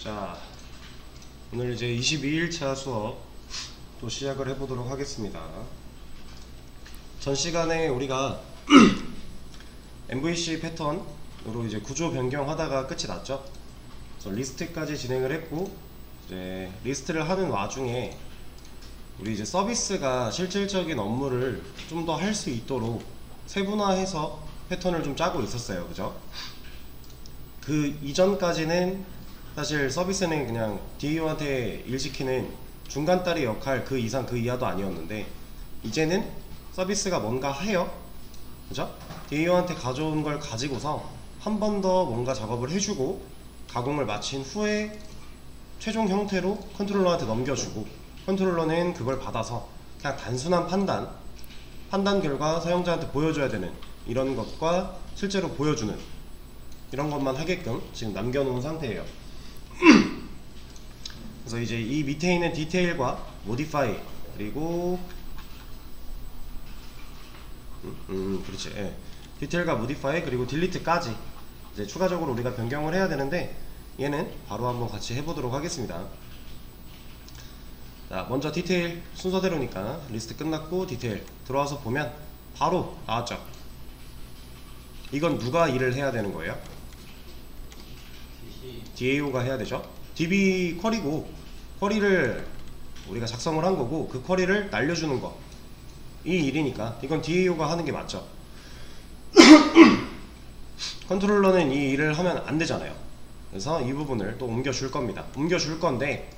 자, 오늘 이제 22일차 수업 또 시작을 해보도록 하겠습니다. 전 시간에 우리가 MVC 패턴으로 이제 구조 변경하다가 끝이 났죠. 그래서 리스트까지 진행을 했고, 이제 리스트를 하는 와중에 우리 이제 서비스가 실질적인 업무를 좀 더 할 수 있도록 세분화해서 패턴을 좀 짜고 있었어요. 그죠? 그 이전까지는 사실 서비스는 그냥 DAO한테 일 시키는 중간다리 역할, 그 이상 그 이하도 아니었는데, 이제는 서비스가 뭔가 해요. 그죠? DAO한테 가져온 걸 가지고서 한 번 더 뭔가 작업을 해주고 가공을 마친 후에 최종 형태로 컨트롤러한테 넘겨주고, 컨트롤러는 그걸 받아서 그냥 단순한 판단 결과 사용자한테 보여줘야 되는 이런 것과 실제로 보여주는 이런 것만 하게끔 지금 남겨놓은 상태예요. 그래서 이제 이 밑에 있는 디테일과 모디파이, 그리고 그렇지, 예. 디테일과 모디파이 그리고 딜리트까지 이제 추가적으로 우리가 변경을 해야 되는데, 얘는 바로 한번 같이 해보도록 하겠습니다. 자, 먼저 디테일 순서대로니까 리스트 끝났고 디테일 들어와서 보면 바로 나왔죠. 이건 누가 일을 해야 되는 거예요? DAO가 해야 되죠. DB 쿼리고, 쿼리를 우리가 작성을 한 거고, 그 쿼리를 날려주는 거, 이 일이니까 이건 DAO가 하는 게 맞죠. 컨트롤러는 이 일을 하면 안 되잖아요. 그래서 이 부분을 또 옮겨줄 겁니다. 옮겨줄 건데,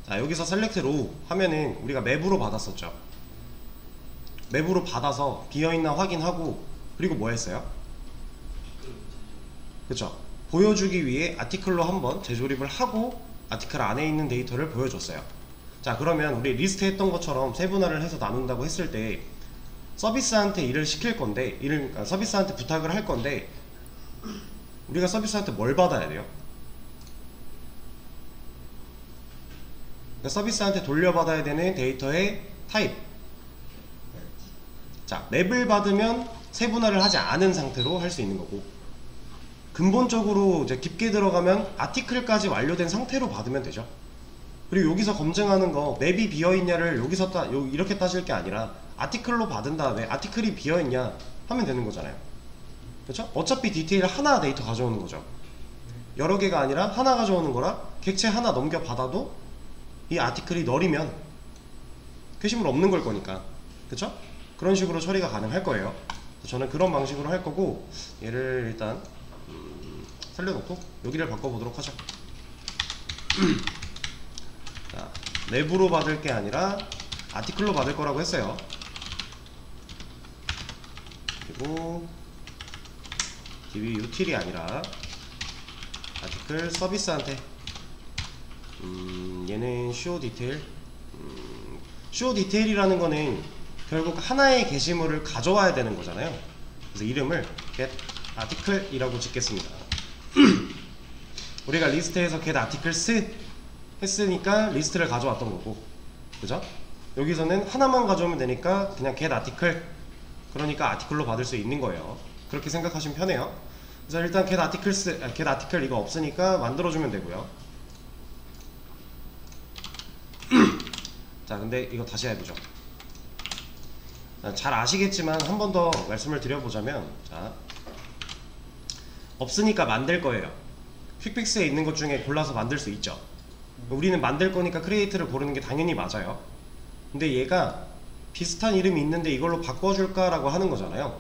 자, 여기서 셀렉트 로우 하면은 우리가 맵으로 받았었죠. 맵으로 받아서 비어있나 확인하고, 그리고 뭐 했어요? 그쵸? 보여주기 위해 아티클로 한번 재조립을 하고 아티클 안에 있는 데이터를 보여줬어요. 자, 그러면 우리 리스트 했던 것처럼 세분화를 해서 나눈다고 했을 때 서비스한테 일을 시킬 건데, 그러니까 서비스한테 부탁을 할 건데, 우리가 서비스한테 뭘 받아야 돼요? 그러니까 서비스한테 돌려받아야 되는 데이터의 타입. 자, 맵을 받으면 세분화를 하지 않은 상태로 할 수 있는 거고, 근본적으로 이제 깊게 들어가면 아티클까지 완료된 상태로 받으면 되죠. 그리고 여기서 검증하는 거, 맵이 비어있냐를 여기서 이렇게 따질 게 아니라 아티클로 받은 다음에 아티클이 비어있냐 하면 되는 거잖아요. 그렇죠? 어차피 디테일 하나 데이터 가져오는 거죠. 여러 개가 아니라 하나 가져오는 거라 객체 하나 넘겨받아도 이 아티클이 널이면 게시물 없는 걸 거니까, 그렇죠? 그런 식으로 처리가 가능할 거예요. 저는 그런 방식으로 할 거고, 얘를 일단 살려놓고 여기를 바꿔보도록 하죠. 자, 맵으로 받을 게 아니라 아티클로 받을 거라고 했어요. 그리고 DB util이 아니라 아티클 서비스한테, 얘는 show detail. show detail이라는 거는 결국 하나의 게시물을 가져와야 되는 거잖아요. 그래서 이름을 get article 이라고 짓겠습니다. 우리가 리스트에서 get articles 했으니까 리스트를 가져왔던 거고, 그죠? 여기서는 하나만 가져오면 되니까 그냥 get article, 그러니까 아티클로 받을 수 있는 거예요. 그렇게 생각하시면 편해요. 그래서 일단 get article 이거 없으니까 만들어주면 되고요. 자, 근데 이거 다시 해보죠. 잘 아시겠지만 한 번 더 말씀을 드려보자면, 자, 없으니까 만들 거예요. 퀵픽스에 있는 것 중에 골라서 만들 수 있죠. 우리는 만들 거니까 크리에이트를 고르는 게 당연히 맞아요. 근데 얘가 비슷한 이름이 있는데 이걸로 바꿔줄까 라고 하는 거잖아요.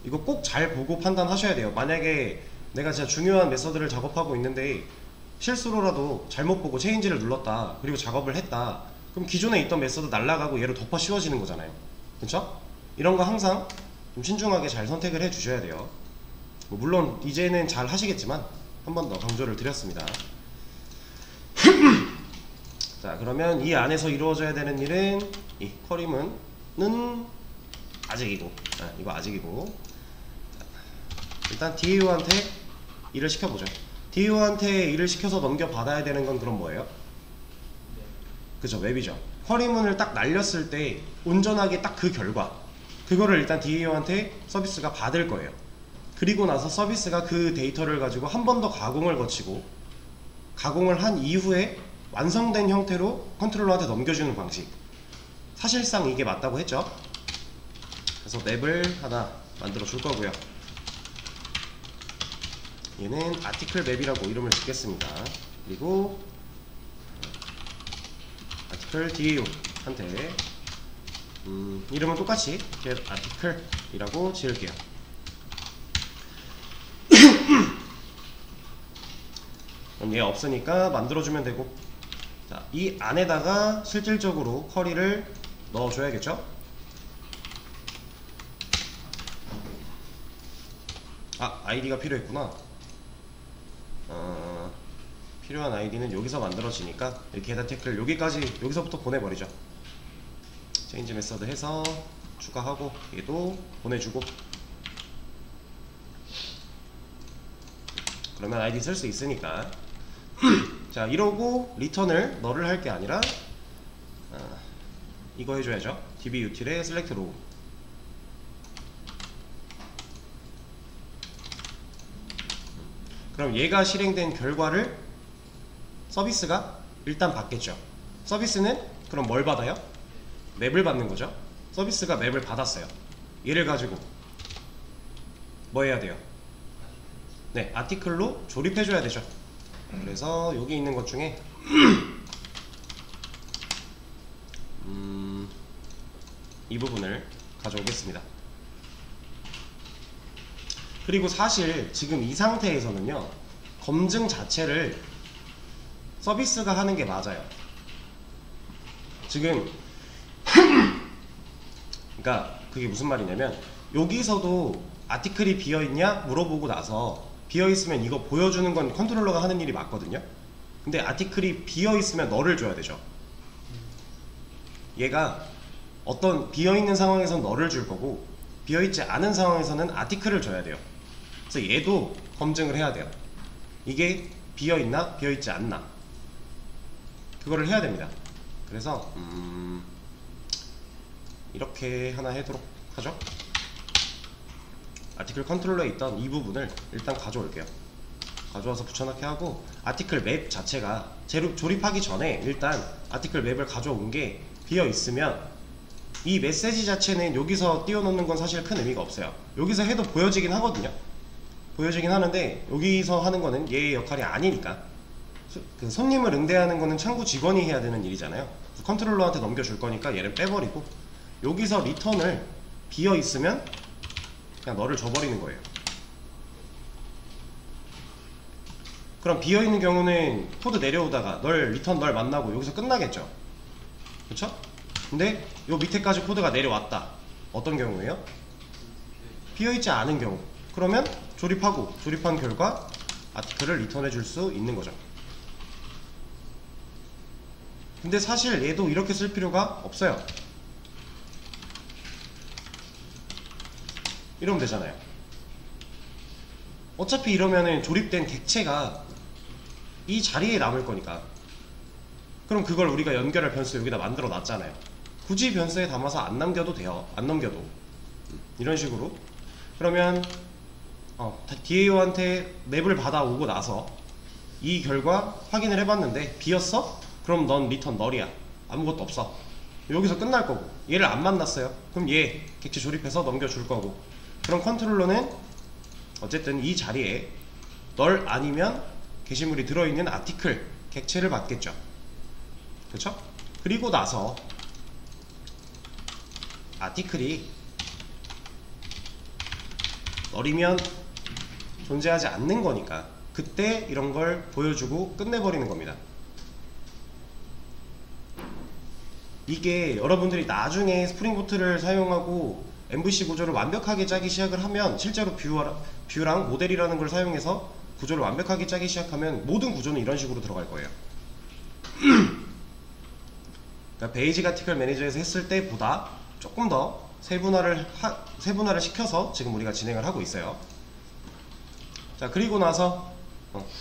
이거 꼭 잘 보고 판단하셔야 돼요. 만약에 내가 진짜 중요한 메서드를 작업하고 있는데 실수로라도 잘못 보고 체인지를 눌렀다, 그리고 작업을 했다, 그럼 기존에 있던 메서드 날라가고 얘로 덮어 씌워지는 거잖아요. 그쵸? 이런 거 항상 좀 신중하게 잘 선택을 해 주셔야 돼요. 물론 이제는 잘 하시겠지만 한 번 더 강조를 드렸습니다. 자, 그러면 이 안에서 이루어져야 되는 일은, 이 쿼리문은 아직이고, 이거 아직이고. 자, 일단 DAO한테 일을 시켜보죠. DAO한테 일을 시켜서 넘겨받아야 되는 건 그럼 뭐예요? 그죠, 웹이죠. 쿼리문을 딱 날렸을 때 온전하게 딱 그 결과, 그거를 일단 DAO한테 서비스가 받을 거예요. 그리고 나서 서비스가 그 데이터를 가지고 한 번 더 가공을 거치고, 가공을 한 이후에 완성된 형태로 컨트롤러한테 넘겨주는 방식. 사실상 이게 맞다고 했죠. 그래서 맵을 하나 만들어 줄 거고요. 얘는 아티클 맵이라고 이름을 짓겠습니다. 그리고 아티클 DAO 한테 이름은 똑같이 get article이라고 지을게요. 그럼 얘 없으니까 만들어주면 되고, 자, 이 안에다가 실질적으로 쿼리를 넣어줘야겠죠? 아, 아이디가 필요했구나. 필요한 아이디는 여기서 만들어지니까 이렇게 get article 여기서부터 보내버리죠. 체인지 메서드 해서 추가하고 얘도 보내주고, 그러면 아이디 쓸 수 있으니까. 자, 이러고 리턴을 너를 할 게 아니라 이거 해줘야죠. db util에 select row. 그럼 얘가 실행된 결과를 서비스가 일단 받겠죠. 서비스는 그럼 뭘 받아요? 맵을 받는 거죠. 서비스가 맵을 받았어요. 얘를 가지고 뭐 해야 돼요? 네, 아티클로 조립해줘야 되죠. 그래서 여기 있는 것 중에 이 부분을 가져오겠습니다. 그리고 사실 지금 이 상태에서는요, 검증 자체를 서비스가 하는 게 맞아요. 지금 그러니까 그게 무슨 말이냐면, 여기서도 아티클이 비어있냐 물어보고 나서 비어있으면 이거 보여주는 건 컨트롤러가 하는 일이 맞거든요. 근데 아티클이 비어있으면 너를 줘야 되죠. 얘가 어떤 비어있는 상황에서는 너를 줄 거고, 비어있지 않은 상황에서는 아티클을 줘야 돼요. 그래서 얘도 검증을 해야 돼요. 이게 비어있나 비어있지 않나, 그거를 해야 됩니다. 그래서 이렇게 하나 하도록 하죠. 아티클 컨트롤러에 있던 이 부분을 일단 가져올게요. 가져와서 붙여넣기 하고, 아티클 맵 자체가 조립하기 전에 일단 아티클 맵을 가져온 게 비어있으면 이 메시지 자체는 여기서 띄워놓는 건 사실 큰 의미가 없어요. 여기서 해도 보여지긴 하거든요. 보여지긴 하는데 여기서 하는 거는 얘의 역할이 아니니까. 그 손님을 응대하는 거는 창구 직원이 해야 되는 일이잖아요. 컨트롤러한테 넘겨줄 거니까 얘를 빼버리고, 여기서 리턴을 비어있으면 그냥 너를 줘버리는 거예요. 그럼 비어있는 경우는 코드 내려오다가 리턴 널 만나고 여기서 끝나겠죠. 그쵸? 근데 요 밑에까지 코드가 내려왔다. 어떤 경우에요? 비어있지 않은 경우. 그러면 조립하고, 조립한 결과 아티클을 리턴해 줄 수 있는 거죠. 근데 사실 얘도 이렇게 쓸 필요가 없어요. 이러면 되잖아요. 어차피 이러면은 조립된 객체가 이 자리에 남을 거니까. 그럼 그걸 우리가 연결할 변수 여기다 만들어 놨잖아요. 굳이 변수에 담아서 안 남겨도 돼요. 안 넘겨도. 이런 식으로. 그러면 DAO한테 맵을 받아오고 나서 이 결과 확인을 해봤는데 비었어? 그럼 넌 리턴 널이야. 아무것도 없어. 여기서 끝날 거고, 얘를 안 만났어요. 그럼 얘 객체 조립해서 넘겨줄 거고, 그럼 컨트롤러는 어쨌든 이 자리에 널 아니면 게시물이 들어있는 아티클 객체를 받겠죠. 그쵸? 그리고 나서 아티클이 널이면 존재하지 않는 거니까 그때 이런 걸 보여주고 끝내버리는 겁니다. 이게 여러분들이 나중에 스프링보트를 사용하고 MVC 구조를 완벽하게 짜기 시작을 하면, 실제로 뷰랑 모델이라는 걸 사용해서 구조를 완벽하게 짜기 시작하면 모든 구조는 이런 식으로 들어갈 거예요. 그러니까 베이직 아티클 매니저에서 했을 때보다 조금 더 세분화를 시켜서 지금 우리가 진행을 하고 있어요. 자, 그리고 나서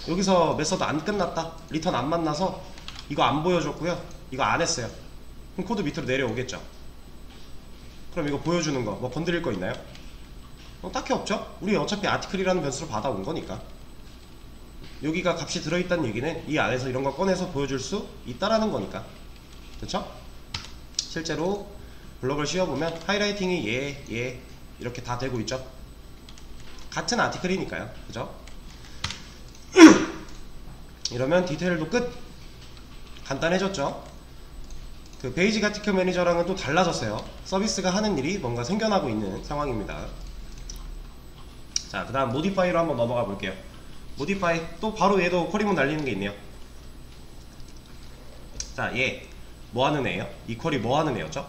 여기서 메서드 안 끝났다, 리턴 안 만나서 이거 안 보여줬고요, 이거 안 했어요. 그럼 코드 밑으로 내려오겠죠. 그럼 이거 보여주는 거 뭐 건드릴 거 있나요? 딱히 없죠? 우리 어차피 아티클이라는 변수를 받아온 거니까. 여기가 값이 들어있다는 얘기는 이 안에서 이런 거 꺼내서 보여줄 수 있다라는 거니까. 그쵸? 실제로 블록을 씌워보면 하이라이팅이 얘 이렇게 다 되고 있죠. 같은 아티클이니까요. 그죠? 이러면 디테일도 끝! 간단해졌죠? 그 베이직 아티클 매니저랑은 또 달라졌어요. 서비스가 하는 일이 뭔가 생겨나고 있는 상황입니다. 자, 그 다음 모디파이로 한번 넘어가 볼게요. 모디파이, 또 바로 얘도 쿼리문 날리는 게 있네요. 자, 얘 뭐하는 애예요? 이 쿼리 뭐하는 애였죠?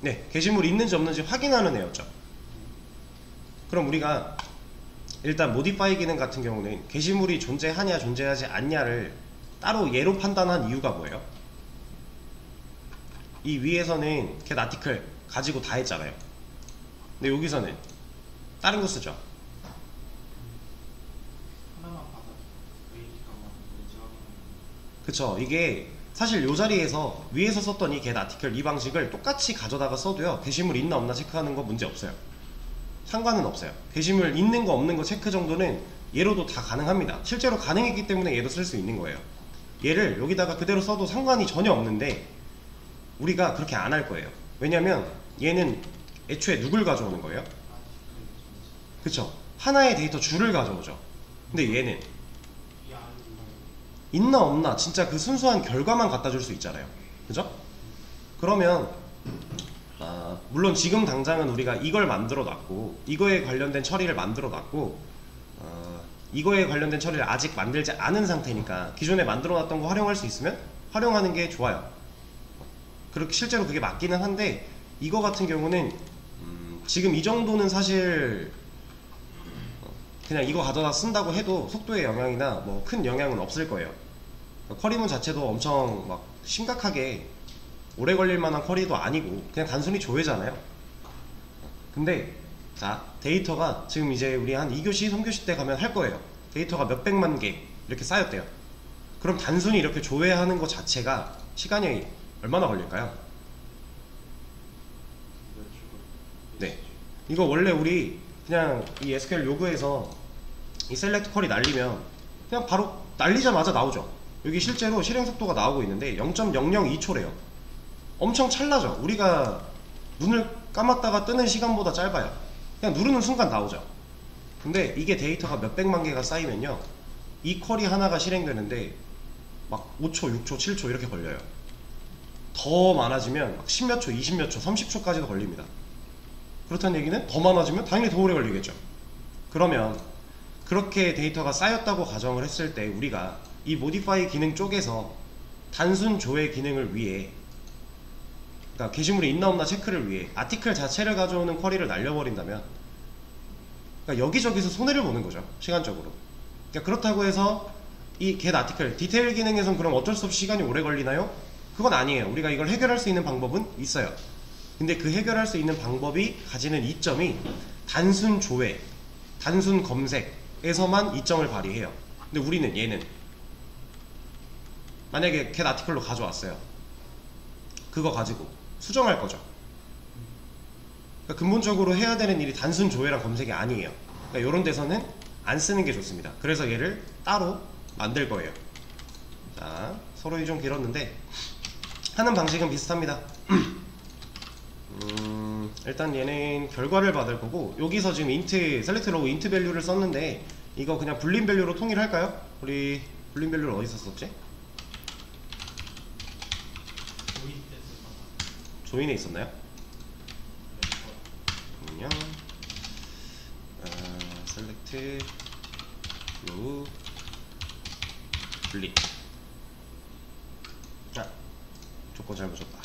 네, 게시물이 있는지 없는지 확인하는 애였죠. 그럼 우리가 일단 모디파이 기능 같은 경우는 게시물이 존재하냐 존재하지 않냐를 따로 얘로 판단한 이유가 뭐예요? 이 위에서는 get article 가지고 다 했잖아요. 근데 여기서는 다른 거 쓰죠. 그쵸. 이게 사실 요 자리에서 위에서 썼던 이 get article 이 방식을 똑같이 가져다가 써도요, 게시물 있나 없나 체크하는 거 문제 없어요. 상관은 없어요. 게시물 있는 거 없는 거 체크 정도는 얘로도 다 가능합니다. 실제로 가능했기 때문에 얘도 쓸 수 있는 거예요. 얘를 여기다가 그대로 써도 상관이 전혀 없는데 우리가 그렇게 안 할 거예요. 왜냐면 얘는 애초에 누굴 가져오는 거예요? 그쵸? 하나의 데이터 줄을 가져오죠. 근데 얘는 있나 없나 진짜 그 순수한 결과만 갖다 줄 수 있잖아요. 그죠? 그러면 물론 지금 당장은 우리가 이걸 만들어 놨고 이거에 관련된 처리를 만들어 놨고 이거에 관련된 처리를 아직 만들지 않은 상태니까 기존에 만들어 놨던 거 활용할 수 있으면 활용하는 게 좋아요. 그렇게 실제로 그게 맞기는 한데 이거 같은 경우는 지금 이 정도는 사실 그냥 이거 가져다 쓴다고 해도 속도에 영향이나 뭐 큰 영향은 없을 거예요. 쿼리문 자체도 엄청 막 심각하게 오래 걸릴 만한 쿼리도 아니고 그냥 단순히 조회잖아요. 근데 자, 데이터가 지금 이제 우리 한 2교시, 3교시 때 가면 할 거예요. 데이터가 몇백만 개 이렇게 쌓였대요. 그럼 단순히 이렇게 조회하는 것 자체가 시간이 얼마나 걸릴까요? 네, 이거 원래 우리 그냥 이 SQL 요구에서 이 셀렉트 쿼리 날리면 그냥 바로 날리자마자 나오죠. 여기 실제로 실행 속도가 나오고 있는데 0.002초래요 엄청 찰나죠. 우리가 눈을 감았다가 뜨는 시간보다 짧아요. 그냥 누르는 순간 나오죠. 근데 이게 데이터가 몇백만 개가 쌓이면요, 이 쿼리 하나가 실행되는데 막 5초, 6초, 7초 이렇게 걸려요. 더 많아지면 막 10몇 초, 20몇 초, 30초까지도 걸립니다. 그렇다는 얘기는 더 많아지면 당연히 더 오래 걸리겠죠. 그러면 그렇게 데이터가 쌓였다고 가정을 했을 때 우리가 이 모디파이 기능 쪽에서 단순 조회 기능을 위해, 그러니까 게시물이 있나 없나 체크를 위해 아티클 자체를 가져오는 쿼리를 날려버린다면, 그러니까 여기저기서 손해를 보는 거죠, 시간적으로. 그러니까 그렇다고 해서 이 get article 디테일 기능에선 그럼 어쩔 수 없이 시간이 오래 걸리나요? 그건 아니에요. 우리가 이걸 해결할 수 있는 방법은 있어요. 근데 그 해결할 수 있는 방법이 가지는 이점이 단순 조회, 단순 검색에서만 이점을 발휘해요. 근데 우리는 얘는 만약에 get article로 가져왔어요. 그거 가지고 수정할 거죠. 그러니까 근본적으로 해야 되는 일이 단순 조회랑 검색이 아니에요. 그러니까 이런 데서는 안 쓰는 게 좋습니다. 그래서 얘를 따로 만들 거예요. 자, 서론이 좀 길었는데 하는 방식은 비슷합니다. 일단 얘는 결과를 받을 거고, 여기서 지금 int, select row int value를 썼는데 이거 그냥 불린 밸류로 통일할까요? 우리 불린 밸류를 어디서 썼지? 조인에 있었나요? 그럼요. select row 분리. 조건 잘못 줬다.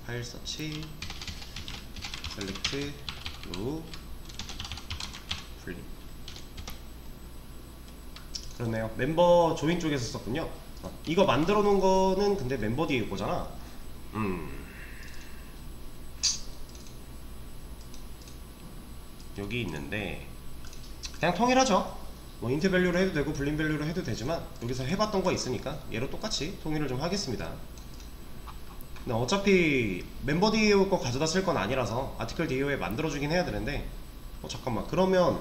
파일 서치 select row 분리. 그렇네요. 멤버 조인 쪽에서 썼군요. 이거 만들어 놓은 거는 근데 멤버 뒤에 거잖아. 여기 있는데 그냥 통일하죠. 뭐 인트 밸류로 해도 되고 불린 밸류로 해도 되지만 여기서 해봤던 거 있으니까 얘로 똑같이 통일을 좀 하겠습니다. 근데 어차피 멤버 DAO 거 가져다 쓸 건 아니라서 아티클 DAO에 만들어주긴 해야 되는데 잠깐만, 그러면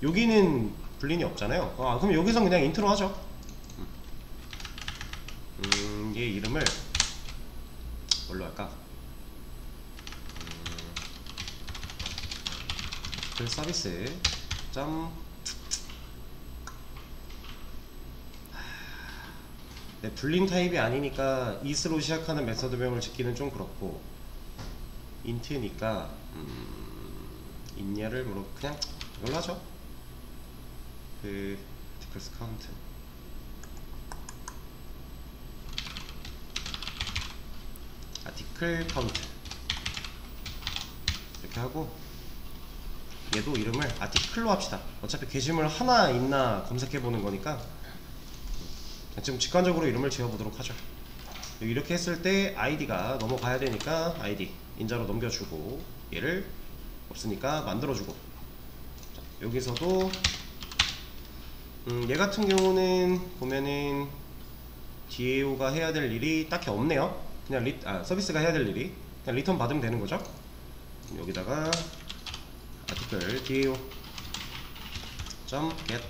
여기는 불린이 없잖아요. 그럼 여기서 그냥 인트로 하죠. 얘 이름을 뭘로 할까? 그 서비스 점 네, 불린 타입이 아니니까 is로 시작하는 메서드명을 짓기는 좀 그렇고, 인트니까 있냐를 그냥 이걸로 하죠. 그 articles count article count 이렇게 하고, 얘도 이름을 article로 합시다. 어차피 게시물 하나 있나 검색해보는 거니까 지금 직관적으로 이름을 지어보도록 하죠. 이렇게 했을 때 id가 넘어가야 되니까 id 인자로 넘겨주고, 얘를 없으니까 만들어주고. 자, 여기서도 얘 같은 경우는 보면은 DAO가 해야 될 일이 딱히 없네요. 그냥 서비스가 해야 될 일이 그냥 리턴 받으면 되는 거죠. 여기다가 article DAO .get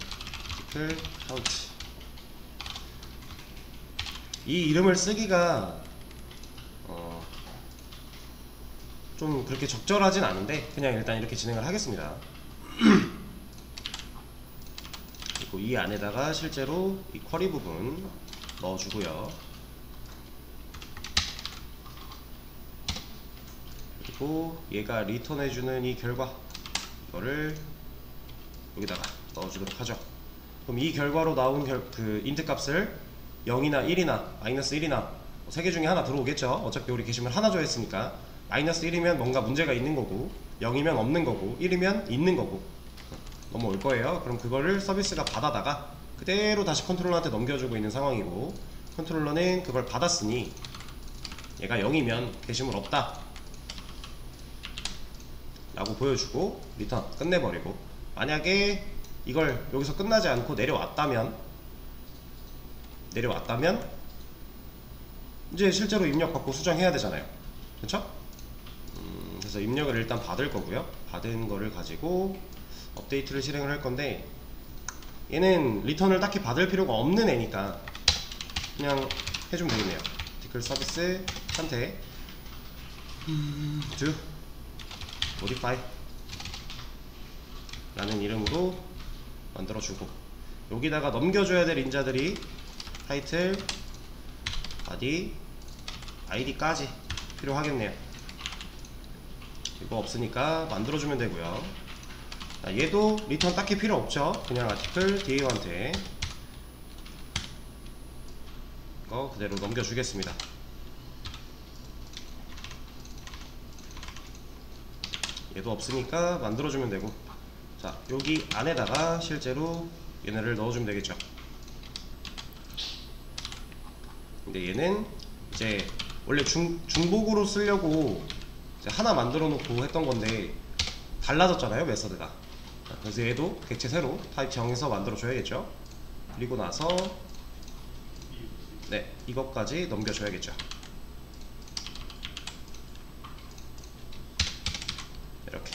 article count, 이 이름을 쓰기가 좀 그렇게 적절하진 않은데 그냥 일단 이렇게 진행을 하겠습니다. 그리고 이 안에다가 실제로 이 쿼리 부분 넣어주고요. 그리고 얘가 리턴해주는 이 결과, 이거를 여기다가 넣어주도록 하죠. 그럼 이 결과로 나온 그 인트 값을 0이나 1이나 마이너스 1이나 3개 중에 하나 들어오겠죠. 어차피 우리 게시물 하나 줘야했으니까. 마이너스 1이면 뭔가 문제가 있는 거고, 0이면 없는 거고, 1이면 있는 거고 넘어올 거예요. 그럼 그거를 서비스가 받아다가 그대로 다시 컨트롤러한테 넘겨주고 있는 상황이고, 컨트롤러는 그걸 받았으니 얘가 0이면 게시물 없다 라고 보여주고 리턴 끝내버리고, 만약에 이걸 여기서 끝나지 않고 내려왔다면 이제 실제로 입력받고 수정해야 되잖아요. 그쵸? 그래서 입력을 일단 받을 거고요. 받은 거를 가지고 업데이트를 실행을 할 건데, 얘는 리턴을 딱히 받을 필요가 없는 애니까 그냥 해주면 되겠네요. article 서비스 상태 do modify 라는 이름으로 만들어주고, 여기다가 넘겨줘야 될 인자들이 타이틀, body, id까지 필요하겠네요. 이거 없으니까 만들어주면 되고요. 자, 얘도 리턴 딱히 필요 없죠. 그냥 article DAO한테 이거 그대로 넘겨주겠습니다. 얘도 없으니까 만들어주면 되고, 자, 여기 안에다가 실제로 얘네를 넣어주면 되겠죠. 근데 얘는 이제 원래 중복으로 쓰려고 이제 하나 만들어 놓고 했던 건데 달라졌잖아요, 메서드가. 그래서 얘도 객체 새로 타입 정해서 만들어 줘야겠죠. 그리고 나서 네, 이것까지 넘겨줘야겠죠. 이렇게.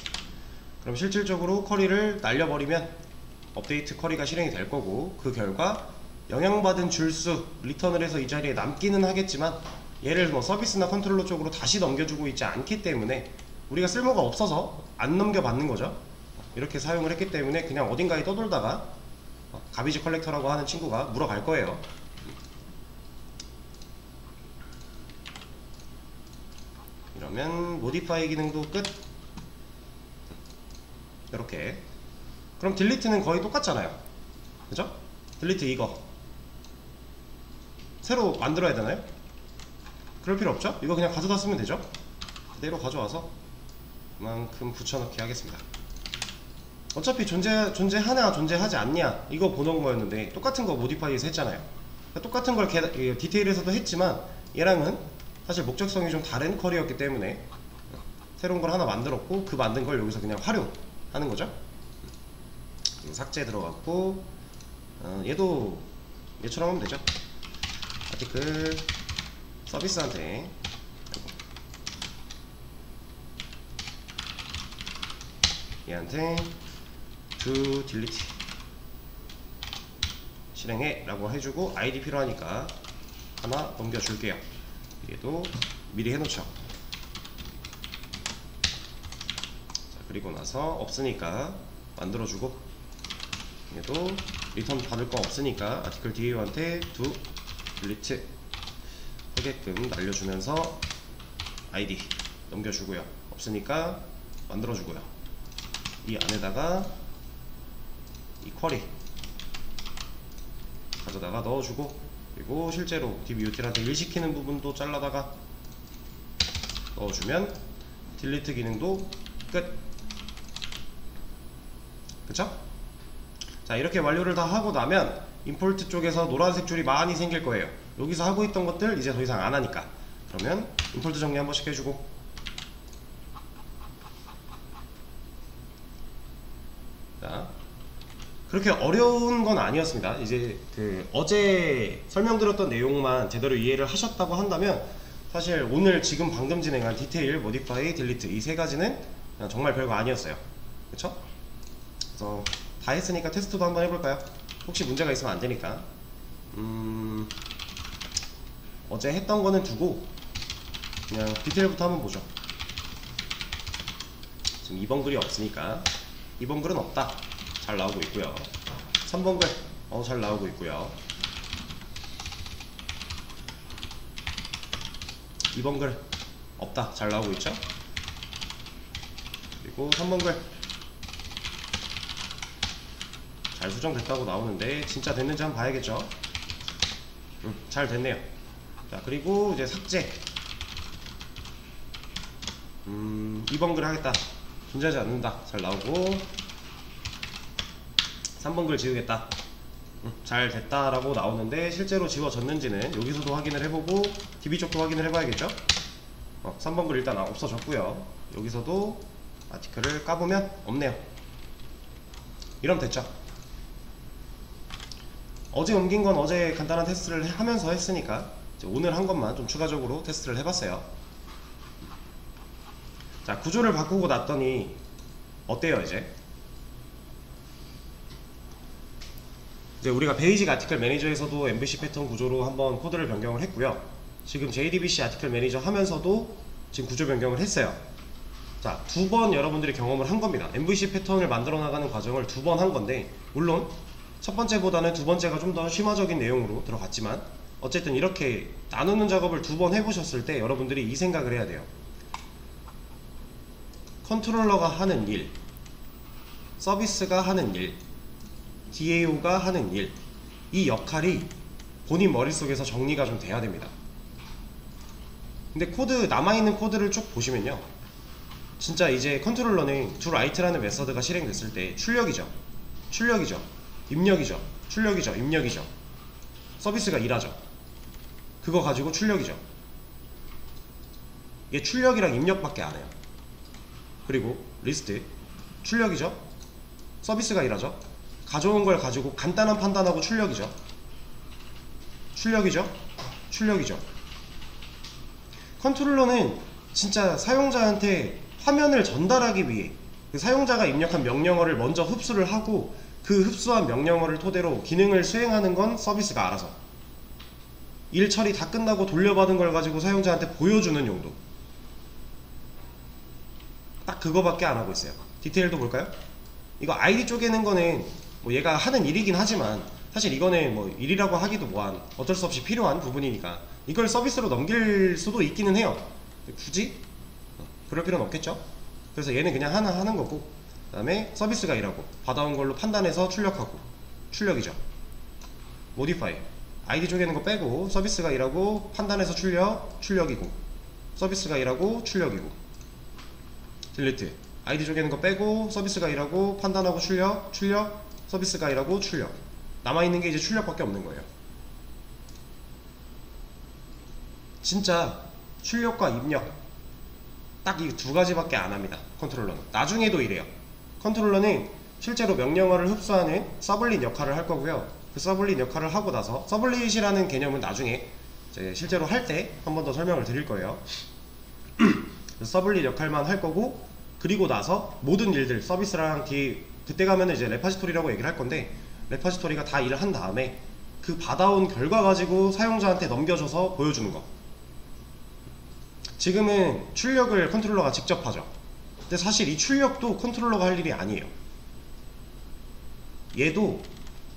그럼 실질적으로 쿼리를 날려버리면 업데이트 쿼리가 실행이 될 거고, 그 결과 영향받은 줄수 리턴을 해서 이 자리에 남기는 하겠지만, 얘를 뭐 서비스나 컨트롤러 쪽으로 다시 넘겨주고 있지 않기 때문에 우리가 쓸모가 없어서 안 넘겨받는 거죠. 이렇게 사용을 했기 때문에 그냥 어딘가에 떠돌다가 가비지 컬렉터라고 하는 친구가 물어갈 거예요. 이러면 모디파이 기능도 끝. 이렇게. 그럼 딜리트는 거의 똑같잖아요. 그죠? 딜리트 이거 새로 만들어야 되나요? 그럴 필요 없죠? 이거 그냥 가져다 쓰면 되죠? 그대로 가져와서 그만큼 붙여넣기 하겠습니다. 어차피 존재하냐 존재하지 않냐 이거 보는 거였는데 똑같은 거 모디파이에서 했잖아요. 똑같은 걸 디테일에서도 했지만 얘랑은 사실 목적성이 좀 다른 쿼리였기 때문에 새로운 걸 하나 만들었고, 그 만든 걸 여기서 그냥 활용하는 거죠. 삭제 들어갔고, 얘도 얘처럼 하면 되죠. 아티클 서비스한테 얘한테 to delete 실행해 라고 해주고 아이디 필요하니까 하나 넘겨줄게요. 얘도 미리 해놓죠. 자, 그리고 나서 없으니까 만들어주고, 얘도 리턴 받을 거 없으니까 아티클 DAU한테 to delete 하게끔 날려주면서 아이디 넘겨주고요. 없으니까 만들어주고요. 이 안에다가 이 쿼리 가져다가 넣어주고, 그리고 실제로 dbutil한테 일 시키는 부분도 잘라다가 넣어주면 딜리트 기능도 끝. 그쵸? 자, 이렇게 완료를 다 하고 나면 임포트 쪽에서 노란색 줄이 많이 생길 거예요. 여기서 하고 있던 것들 이제 더 이상 안 하니까. 그러면 임포트 정리 한 번씩 해주고, 자, 그렇게 어려운 건 아니었습니다. 이제 어제 설명드렸던 내용만 제대로 이해를 하셨다고 한다면 사실 오늘 지금 방금 진행한 디테일, 모디파이, 딜리트 이 세 가지는 그냥 정말 별거 아니었어요. 그쵸? 그래서 다 했으니까 테스트도 한번 해볼까요? 혹시 문제가 있으면 안 되니까. 어제 했던 거는 두고 그냥 디테일부터 한번 보죠. 지금 2번 글이 없으니까 2번 글은 없다. 잘 나오고 있고요. 3번 글 잘 나오고 있고요. 2번 글 없다. 잘 나오고 있죠. 그리고 3번 글 잘 수정됐다고 나오는데 진짜 됐는지 한번 봐야겠죠. 잘 됐네요. 자, 그리고 이제 삭제. 2번 글 하겠다. 존재하지 않는다. 잘 나오고, 3번 글 지우겠다. 잘 됐다라고 나오는데 실제로 지워졌는지는 여기서도 확인을 해보고 DB 쪽도 확인을 해봐야겠죠. 3번 글 일단 없어졌고요. 여기서도 아티클을 까보면 없네요. 이러면 됐죠. 어제 옮긴 건 어제 간단한 테스트를 하면서 했으니까 이제 오늘 한 것만 좀 추가적으로 테스트를 해봤어요. 자, 구조를 바꾸고 났더니 어때요? 이제 우리가 베이직 아티클 매니저에서도 MVC 패턴 구조로 한번 코드를 변경을 했고요. 지금 JDBC 아티클 매니저 하면서도 지금 구조 변경을 했어요. 자, 2번 여러분들이 경험을 한 겁니다. MVC 패턴을 만들어 나가는 과정을 2번 한 건데, 물론 첫 번째보다는 두 번째가 좀 더 심화적인 내용으로 들어갔지만 어쨌든 이렇게 나누는 작업을 2번 해보셨을 때 여러분들이 이 생각을 해야 돼요. 컨트롤러가 하는 일, 서비스가 하는 일, DAO가 하는 일, 이 역할이 본인 머릿속에서 정리가 좀 돼야 됩니다. 근데 남아있는 코드를 쭉 보시면요, 진짜 이제 컨트롤러는 doWrite라는 메서드가 실행됐을 때 출력이죠, 입력이죠, 출력이죠, 입력이죠. 서비스가 일하죠. 그거 가지고 출력이죠. 이게 출력이랑 입력밖에 안 해요. 그리고 리스트, 출력이죠, 서비스가 일하죠. 가져온 걸 가지고 간단한 판단하고 출력이죠. 컨트롤러는 진짜 사용자한테 화면을 전달하기 위해 그 사용자가 입력한 명령어를 먼저 흡수를 하고 그 흡수한 명령어를 토대로 기능을 수행하는 건 서비스가 알아서, 일 처리 다 끝나고 돌려받은 걸 가지고 사용자한테 보여주는 용도, 딱 그거밖에 안 하고 있어요. 디테일도 볼까요? 이거 아이디 쪼개는 거는 뭐 얘가 하는 일이긴 하지만 사실 이거는 뭐 일이라고 하기도 뭐한 어쩔 수 없이 필요한 부분이니까 이걸 서비스로 넘길 수도 있기는 해요. 굳이 그럴 필요는 없겠죠. 그래서 얘는 그냥 하나 하는 거고, 그 다음에 서비스가 일하고 받아온 걸로 판단해서 출력하고, 출력이죠. 모디파이, 아이디 쪼개는 거 빼고 서비스가 일하고 판단해서 출력이고, 서비스가 일하고 출력이고. 딜리트, 아이디 쪼개는 거 빼고 서비스가 일하고 판단하고 출력, 서비스가 일하고 출력. 남아있는 게 이제 출력밖에 없는 거예요. 진짜 출력과 입력 딱 이 두 가지밖에 안 합니다. 컨트롤러는 나중에도 이래요. 컨트롤러는 실제로 명령어를 흡수하는 서블릿 역할을 할 거고요. 그 서블릿 역할을 하고 나서, 서블릿이라는 개념은 나중에 이제 실제로 할 때 한 번 더 설명을 드릴 거예요. 서블릿 역할만 할 거고, 그리고 나서 모든 일들, 서비스랑 그때 가면은 이제 레파지토리라고 얘기를 할 건데, 레파지토리가 다 일을 한 다음에 그 받아온 결과 가지고 사용자한테 넘겨줘서 보여주는 거. 지금은 출력을 컨트롤러가 직접 하죠. 근데 사실 이 출력도 컨트롤러가 할 일이 아니에요. 얘도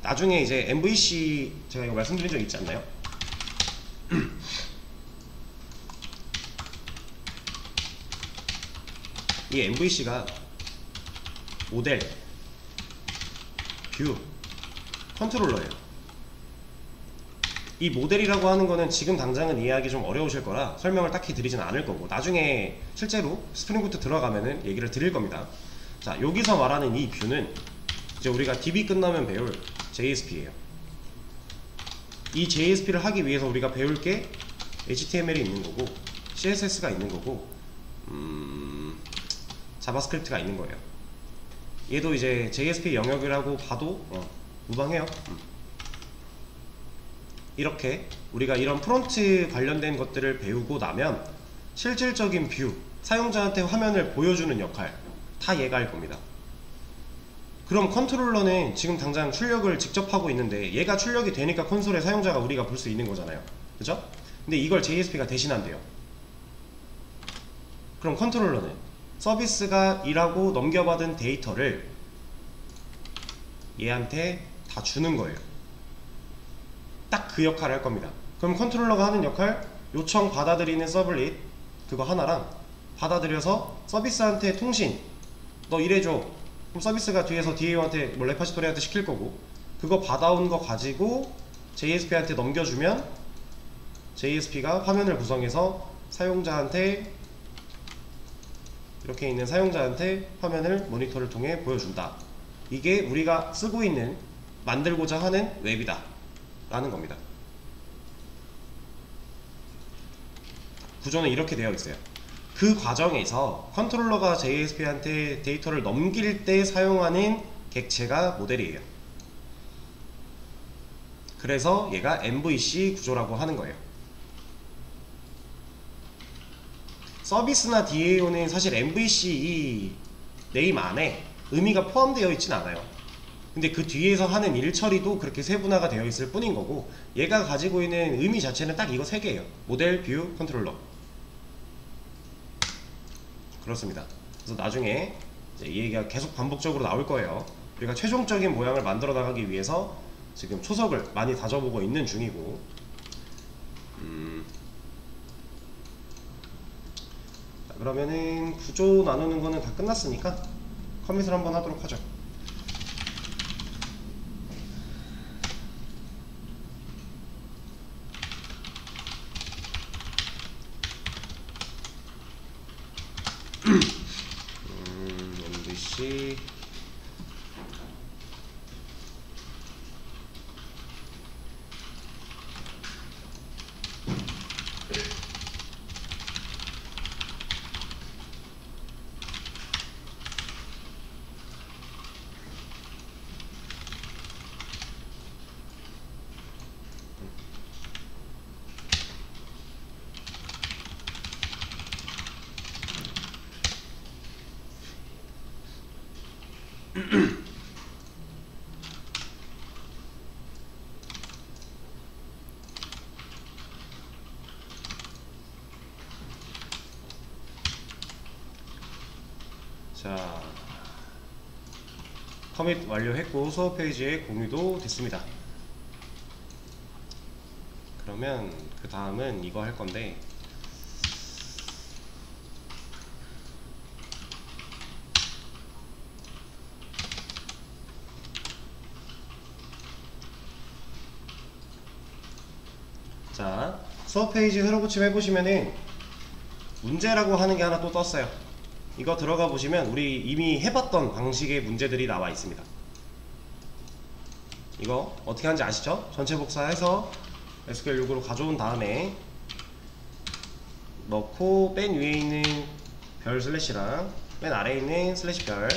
나중에 이제 MVC, 제가 이거 말씀드린 적 있지 않나요? 이 MVC가 모델, 뷰, 컨트롤러예요. 이 모델이라고 하는 거는 지금 당장은 이해하기 좀 어려우실 거라 설명을 딱히 드리진 않을 거고, 나중에 실제로 스프링 부트 들어가면은 얘기를 드릴 겁니다. 자, 여기서 말하는 이 뷰는 이제 우리가 DB 끝나면 배울 JSP예요. 이 JSP를 하기 위해서 우리가 배울 게 HTML이 있는 거고, CSS가 있는 거고, 자바스크립트가 있는 거예요. 얘도 이제 JSP 영역이라고 봐도 무방해요. 이렇게 우리가 이런 프론트 관련된 것들을 배우고 나면 실질적인 뷰, 사용자한테 화면을 보여주는 역할 다 얘가 할 겁니다. 그럼 컨트롤러는 지금 당장 출력을 직접 하고 있는데 얘가 출력이 되니까 콘솔에 사용자가 우리가 볼 수 있는 거잖아요. 그죠? 근데 이걸 JSP가 대신한대요. 그럼 컨트롤러는 서비스가 일하고 넘겨받은 데이터를 얘한테 다 주는 거예요. 딱 그 역할을 할 겁니다. 그럼 컨트롤러가 하는 역할, 요청 받아들이는 서블릿 그거 하나랑 받아들여서 서비스한테 통신, 너 이래줘. 그럼 서비스가 뒤에서 DAO한테 뭐 레파지토리한테 시킬 거고, 그거 받아온 거 가지고 JSP한테 넘겨주면 JSP가 화면을 구성해서 사용자한테, 이렇게 있는 사용자한테 화면을 모니터를 통해 보여준다. 이게 우리가 쓰고 있는, 만들고자 하는 웹이다 라는 겁니다. 구조는 이렇게 되어 있어요. 그 과정에서 컨트롤러가 JSP한테 데이터를 넘길 때 사용하는 객체가 모델이에요. 그래서 얘가 MVC 구조라고 하는 거예요. 서비스나 DAO는 사실 MVC 이 네임 안에 의미가 포함되어 있진 않아요. 근데 그 뒤에서 하는 일 처리도 그렇게 세분화가 되어 있을 뿐인 거고, 얘가 가지고 있는 의미 자체는 딱 이거 세 개예요. 모델, 뷰, 컨트롤러. 그렇습니다. 그래서 나중에 이제 이 얘기가 계속 반복적으로 나올 거예요. 우리가 최종적인 모양을 만들어 나가기 위해서 지금 초석을 많이 다져보고 있는 중이고, 자, 그러면은 구조 나누는 거는 다 끝났으니까 커밋을 한번 하도록 하죠. MVC 자, 커밋 완료했고 수업 페이지에 공유도 됐습니다. 그러면 그 다음은 이거 할 건데, 자, 수업 페이지 흐름고침 해보시면은 문제라고 하는 게 하나 또 떴어요. 이거 들어가 보시면 우리 이미 해봤던 방식의 문제들이 나와 있습니다. 이거 어떻게 하는지 아시죠? 전체 복사해서 SQL 요구로 가져온 다음에 넣고, 맨 위에 있는 별 슬래시랑 맨 아래에 있는 슬래시 별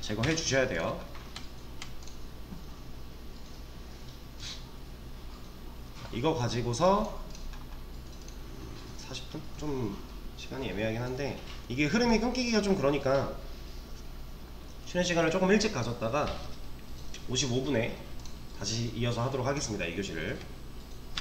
제거해 주셔야 돼요. 이거 가지고서 40분? 좀 시간이 애매하긴 한데, 이게 흐름이 끊기기가 좀 그러니까 쉬는 시간을 조금 일찍 가졌다가 55분에 다시 이어서 하도록 하겠습니다. 2교시를.